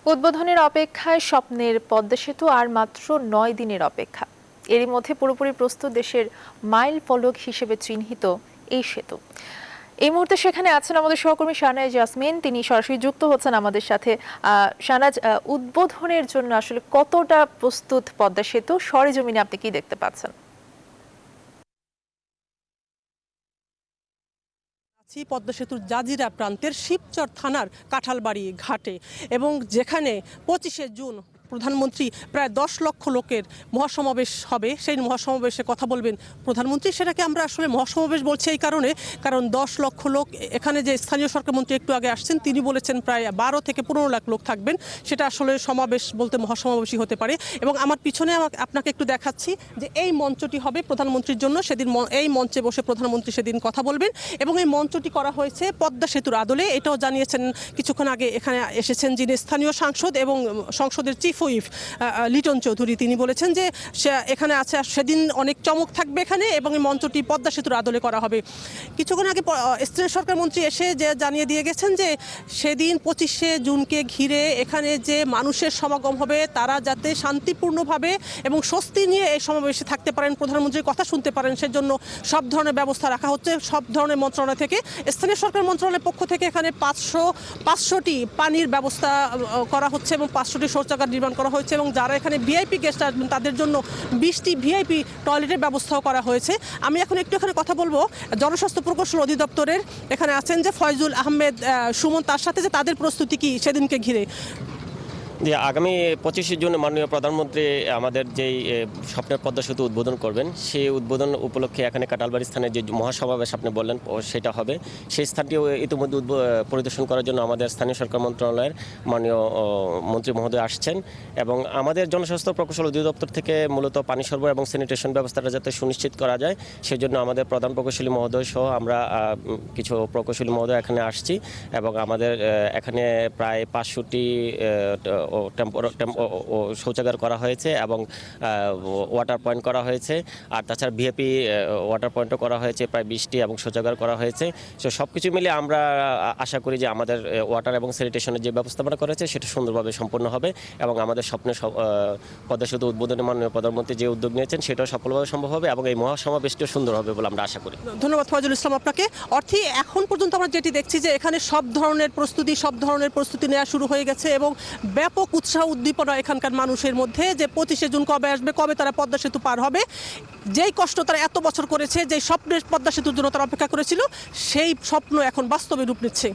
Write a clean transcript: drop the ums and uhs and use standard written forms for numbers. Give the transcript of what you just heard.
উদ্বোধনের অপেক্ষায় স্বপ্নের পদ্মা সেতু আর মাত্র ৯ দিনের অপেক্ষা। এরই মধ্যে পুরোপুরি প্রস্তুত দেশের মাইল ফলক হিসেবে চিহ্নিত এই সেতু। এই মুহূর্তে সেখানে আছেন আমাদের সহকর্মী শাহনাজ ইয়াসমিন, তিনি সরাসরি যুক্ত হচ্ছেন আমাদের সাথে। শাহনাজ, উদ্বোধনের জন্য আসলে কতটা প্রস্তুত পদ্মা সেতু, সরেজমিনে আপনি কি দেখতে পাচ্ছেন? পদ্মা সেতুর জাজিরা প্রান্তের শিবচর থানার কাঁঠালবাড়ি ঘাটে, এবং যেখানে 25শে জুন প্রধানমন্ত্রী প্রায় 10 লক্ষ লোকের মহাসমাবেশ হবে, সেই মহাসমাবেশে কথা বলবেন প্রধানমন্ত্রী। সেটাকে আমরা আসলে মহাসমাবেশ বলছি এই কারণ 10 লক্ষ লোক, এখানে যে স্থানীয় সরকার মন্ত্রী একটু আগে আসছেন তিনি বলেছেন প্রায় 12 থেকে 15 লাখ লোক থাকবেন। সেটা আসলে সমাবেশ বলতে মহাসমাবেশই হতে পারে। এবং আমার পিছনে আপনাকে একটু দেখাচ্ছি যে এই মঞ্চটি হবে প্রধানমন্ত্রীর জন্য। সেদিন এই মঞ্চে বসে প্রধানমন্ত্রী সেদিন কথা বলবেন, এবং এই মঞ্চটি করা হয়েছে পদ্মা সেতুর আদলে। এটাও জানিয়েছেন কিছুক্ষণ আগে এখানে এসেছেন যিনি স্থানীয় সাংসদ এবং সংসদের চিফ হুইপ লিটন চৌধুরী। তিনি বলেছেন যে এখানে আছে, সেদিন অনেক চমক থাকবে এখানে, এবং এই মঞ্চটি পদ্মা সেতুর আদলে করা হবে। কিছুক্ষণ আগে স্থানীয় সরকার মন্ত্রী এসে যে জানিয়ে দিয়ে গেছেন যে সেদিন 25শে জুনকে ঘিরে এখানে যে মানুষের সমাগম হবে তারা যাতে শান্তিপূর্ণভাবে এবং স্বস্তি নিয়ে এই সমাবেশে থাকতে পারেন, প্রধানমন্ত্রীর কথা শুনতে পারেন, সেজন্য সব ধরনের ব্যবস্থা রাখা হচ্ছে সব ধরনের মন্ত্রণালয় থেকে। স্থানীয় সরকার মন্ত্রণালয়ের পক্ষ থেকে এখানে 500টি পানির ব্যবস্থা করা হচ্ছে এবং 500টি শৌচাগার নির্মাণ করা হয়েছে, এবং যারা এখানে ভিআইপি গেস্ট আসবেন তাদের জন্য 20টি ভিআইপি টয়লেটের ব্যবস্থাও করা হয়েছে। আমি এখন একটু এখানে কথা বলবো জনস্বাস্থ্য প্রকৌশল অধিদপ্তরের, এখানে আছেন যে ফয়জুল আহমেদ সুমন, তার সাথে যে তাদের প্রস্তুতি কি সেদিনকে ঘিরে। যে আগামী 25শে জুন মাননীয় প্রধানমন্ত্রী আমাদের যেই স্বপ্নের পদ্মা সেতু উদ্বোধন করবেন, সেই উদ্বোধন উপলক্ষে এখানে কাঁঠালবাড়ি স্থানে যে মহাসমাবেশ আপনি বললেন সেটা হবে। সেই স্থানটিও ইতিমধ্যে পরিদর্শন করার জন্য আমাদের স্থানীয় সরকার মন্ত্রণালয়ের মাননীয় মন্ত্রী মহোদয় আসছেন, এবং আমাদের জনস্বাস্থ্য প্রকৌশল অধিদপ্তর থেকে মূলত পানি সরবরাহ এবং স্যানিটেশন ব্যবস্থাটা যাতে সুনিশ্চিত করা যায় সেজন্য আমাদের প্রধান প্রকৌশলী মহোদয় সহ আমরা কিছু প্রকৌশলী মহোদয় এখানে আসছি, এবং আমাদের এখানে প্রায় 500টি শৌচাগার করা হয়েছে এবং ওয়াটার পয়েন্ট করা হয়েছে, আর তাছাড়া ভিআইপি ওয়াটার পয়েন্টও করা হয়েছে প্রায় 20টি, এবং শৌচাগার করা হয়েছে। তো সব কিছু মিলে আমরা আশা করি যে আমাদের ওয়াটার এবং স্যানিটেশনের যে ব্যবস্থাপনা করেছে সেটা সুন্দরভাবে সম্পন্ন হবে, এবং আমাদের স্বপ্নের পদ্মা সেতু উদ্বোধনে মাননীয় প্রধানমন্ত্রী যে উদ্যোগ নিয়েছেন সেটাও সফলভাবে সম্ভব হবে, এবং এই মহাসমাবেশটিও সুন্দর হবে বলে আমরা আশা করি। ধন্যবাদ ফয়জুল ইসলাম আপনাকে। এখন পর্যন্ত আমরা যেটি দেখছি যে এখানে সব ধরনের প্রস্তুতি নেওয়া শুরু হয়ে গেছে, এবং ব্যাপক উৎসাহ উদ্দীপনা এখানকার মানুষের মধ্যে যে 25শে জুন কবে আসবে, কবে তারা পদ্মা সেতু পার হবে। যেই কষ্ট তারা এত বছর করেছে, যেই স্বপ্নের পদ্মা সেতুর জন্য তারা অপেক্ষা করেছিল, সেই স্বপ্ন এখন বাস্তবে রূপ নিচ্ছে।